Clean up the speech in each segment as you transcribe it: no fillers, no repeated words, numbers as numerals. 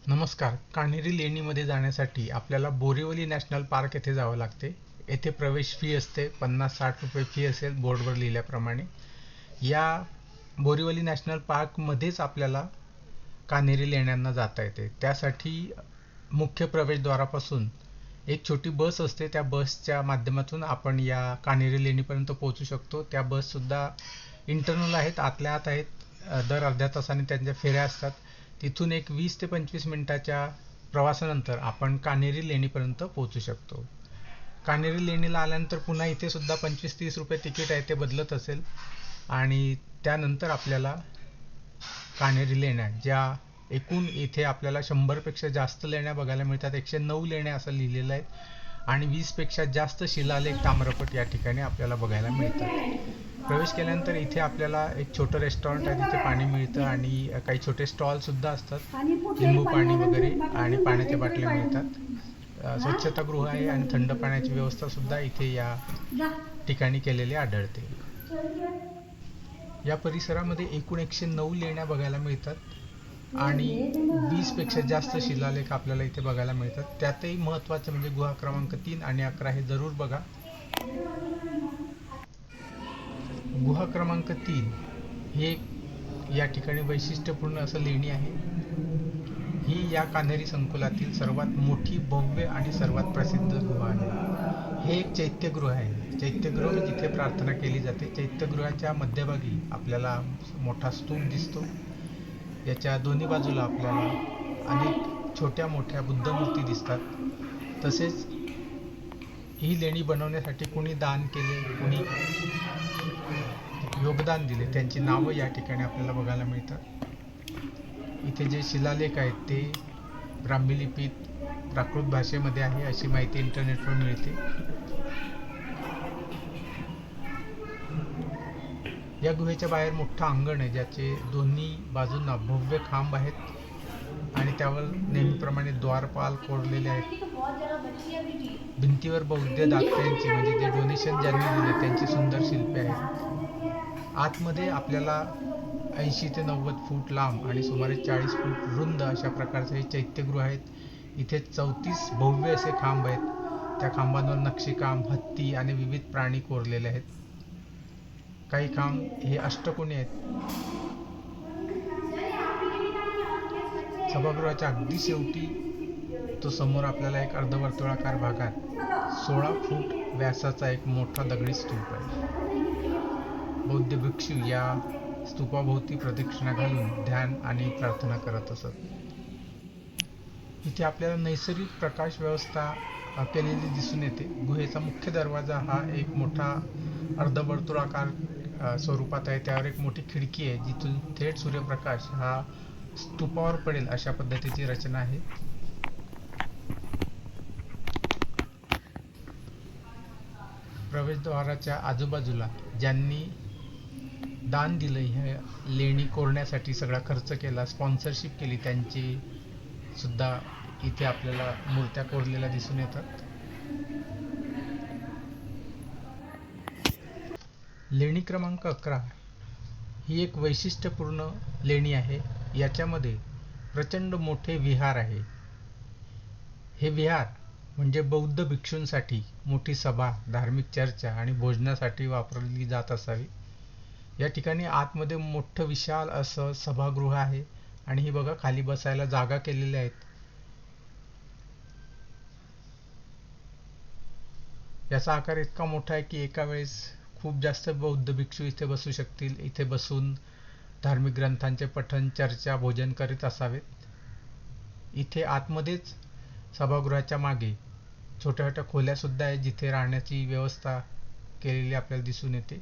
नमस्कार. कान्हेरी लेणीमध्ये जाण्यासाठी आपल्याला बोरिवली नॅशनल पार्क येथे जावं लागते. येथे प्रवेश फी असते 50-60 रुपये फी असेल बोर्डवर लिहिल्याप्रमाणे. या बोरिवली नॅशनल पार्कमध्येच आपल्याला कान्हेरी लेण्यांना जाता येते. त्यासाठी मुख्य प्रवेशद्वारापासून एक छोटी बस असते. त्या बसच्या माध्यमातून आपण या कान्हेरी लेणीपर्यंत पोहोचू शकतो. त्या बससुद्धा इंटरनल आहेत, आतल्या आत आहेत. दर अर्ध्या तासाने त्यांच्या फेऱ्या असतात. तिथून एक 20 ते 25 मिनिटाच्या प्रवासानंतर आपण कान्हेरी लेणीपर्यंत पोहोचू शकतो. कान्हेरी लेणीला आल्यानंतर पुन्हा इथे सुद्धा 25-30 रुपये तिकीट आहे, ते बदलत असेल. आणि त्यानंतर आपल्याला कान्हेरी लेण्या, ज्या एकूण इथे आपल्याला 100 पेक्षा जास्त लेण्या बघायला मिळतात. 109 लेण्या असं लिहिलेलं आहे आणि 20 पेक्षा जास्त शिलालेख ताम्रपट या ठिकाणी आपल्याला बघायला मिळतात. प्रवेश केल्यानंतर इथे आपल्याला एक छोटं रेस्टॉरंट आहे, तिथे पाणी मिळतं आणि काही छोटे स्टॉल सुद्धा असतात. लिंबू पाणी वगैरे आणि पाण्याच्या बाटल्या मिळतात. स्वच्छतागृह आहे आणि थंड पाण्याची व्यवस्था सुद्धा इथे या ठिकाणी केलेली आढळते. या परिसरामध्ये एकूण 109 लेण्या बघायला मिळतात आणि 20 पेक्षा जास्त शिलालेख आपल्याला इथे बघायला मिळतात. त्यातही महत्त्वाचं म्हणजे गुहा क्रमांक 3 आणि 11 हे जरूर बघा. गुहा क्रमांक 3 हे या ठिकाणी वैशिष्ट्यपूर्ण असं लेणी आहे. ही या कान्हेरी संकुलातील सर्वात मोठी, भव्य आणि सर्वात प्रसिद्ध गुहा आहे. हे एक चैत्यगृह आहे. चैत्यगृह जिथे प्रार्थना केली जाते. चैत्यगृहाच्या मध्यभागी आपल्याला मोठा स्तूप दिसतो. याच्या दोन्ही बाजूला आपल्याला अनेक छोट्या मोठ्या बुद्ध मूर्ती दिसतात. तसेच ही लेणी बनवण्यासाठी कुणी दान केले, कुणी योगदान दिले, त्यांची नावं या ठिकाणी आपल्याला बघायला मिळतात. इथे जे शिलालेख आहेत ते ब्राह्मी लिपीत प्राकृत भाषेमध्ये आहे, अशी माहिती इंटरनेटवर मिळते. या गुहेच्या बाहेर मोठं अंगण आहे, ज्याचे दोन्ही बाजूंना भव्य खांब आहेत आणि त्यावर नेहमीप्रमाणे द्वारपाल कोरलेले आहेत. भिंतीवर बौद्ध दात्यांची, म्हणजे जे डोनेशन ज्यांनी दिले त्यांची सुंदर शिल्पे आहेत. आतमध्ये आपल्याला 80 ते 90 फूट लांब आणि सुमारे 40 फूट रुंद अशा प्रकारचे हे चैत्यगृह आहेत. इथे 34 भव्य असे खांब आहेत. त्या खांबांवर नक्षीकाम, हत्ती आणि विविध प्राणी कोरलेले आहेत. काही खांब हे अष्टकोनी आहेत. सभागृहाच्या अगदी शेवटी तो समोर आपल्याला एक अर्धवर्तुळाकार भागात 16 फूट व्यासाचा एक मोठा दगडी स्तूप आहे. बौद्ध भिक्षू या स्तूपाभोवती प्रदक्षिणा घालून ध्यान आणि प्रार्थना करत असत. इथे आपल्याला नैसर्गिक प्रकाश व्यवस्था केलेली दिसून येते. गुहेचा मुख्य दरवाजा हा एक मोठा अर्धवर्तुळाकार स्वरूपात आहे. त्यावर एक मोठी खिडकी आहे, जिथून थेट सूर्यप्रकाश हा स्तूपावर पडेल अशा पद्धतीची रचना आहे. प्रवेशद्वाराच्या आजूबाजूला ज्यांनी दान दिलं, ह्या लेणी कोरण्यासाठी सगळा खर्च केला, स्पॉन्सरशिप केली, त्यांची सुद्धा इथे आपल्याला मूर्त्या कोरलेल्या दिसून येतात. लेणी क्रमांक 11 ही एक वैशिष्ट्यपूर्ण लेणी आहे. याच्यामध्ये प्रचंड मोठे विहार आहे. हे विहार म्हणजे बौद्ध भिक्षूंसाठी मोठी सभा, धार्मिक चर्चा आणि भोजनासाठी वापरली जात असावी. या ठिकाणी आतमध्ये मोठं विशाल असं सभागृह आहे आणि ही बघा खाली बसायला जागा केलेल्या आहेत. याचा आकार इतका मोठा आहे की एका वेळेस खूप जास्त बौद्ध भिक्षू इथे बसू शकतील. इथे बसून धार्मिक ग्रंथांचे पठण, चर्चा, भोजन करीत असावेत. इथे आतमध्येच सभागृहाच्या मागे छोट्या छोट्या खोल्या सुद्धा आहेत, जिथे राहण्याची व्यवस्था केलेली आपल्याला दिसून येते.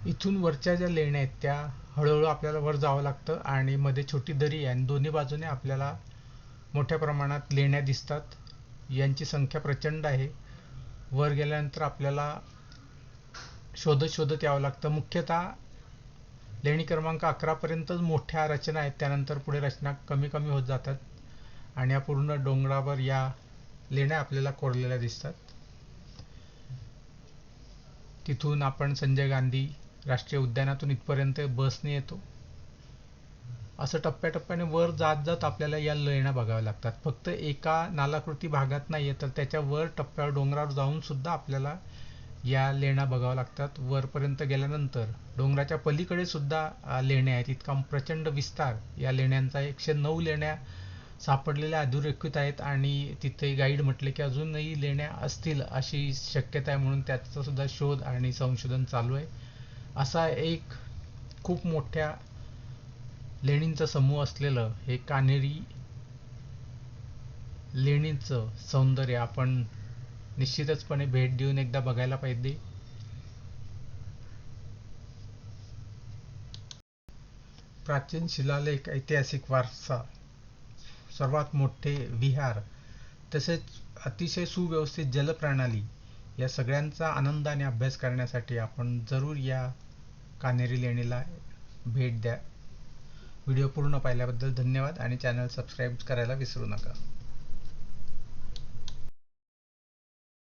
इथून वरच्या ज्या लेण्या आहेत त्या हळूहळू आपल्याला वर जावं लागतं आणि मध्ये छोटी दरी आहे आणि दोन्ही बाजूने आपल्याला मोठ्या प्रमाणात लेण्या दिसतात. यांची संख्या प्रचंड आहे. वर गेल्यानंतर आपल्याला शोधत शोधत यावं लागतं. मुख्यतः लेणी क्रमांक 11 पर्यंतच मोठ्या रचना आहेत, त्यानंतर पुढे रचना कमी कमी होत जातात आणि या पूर्ण डोंगरावर या लेण्या आपल्याला कोरलेल्या दिसतात. तिथून आपण संजय गांधी राष्ट्रीय उद्यानातून इथपर्यंत बसने येतो. असं टप्प्याटप्प्याने वर जात जात आपल्याला या लेण्या बघाव्या लागतात. फक्त एका नालाकृती भागात नाही तर त्याच्या वर टप्प्यावर डोंगरावर जाऊन सुद्धा आपल्याला या लेण्या बघाव्या लागतात. वरपर्यंत गेल्यानंतर डोंगराच्या पलीकडे सुद्धा लेण्या आहेत. इतका प्रचंड विस्तार या लेण्यांचा. 109 लेण्या सापडलेल्या अधोरेखित आहेत आणि तिथे गाईड म्हटले की अजूनही लेण्या असतील अशी शक्यता आहे, म्हणून त्याचा सुद्धा शोध आणि संशोधन चालू आहे. असा एक खूप मोठ्या लेणींचा समूह असलेलं हे कान्हेरी लेणींचं सौंदर्य आपण निश्चितचपणे भेट देऊन एकदा बघायला पाहिजे. प्राचीन शिलालेख, ऐतिहासिक वारसा, सर्वात मोठे विहार तसेच अतिशय सुव्यवस्थित जलप्रणाली या सगळ्यांचा आनंदाने अभ्यास करण्यासाठी आपण जरूर या कान्हेरी लेणीला भेट द्या. व्हिडिओ पूर्ण पाहिल्याबद्दल धन्यवाद आणि चॅनल सबस्क्राईब करायला विसरू नका.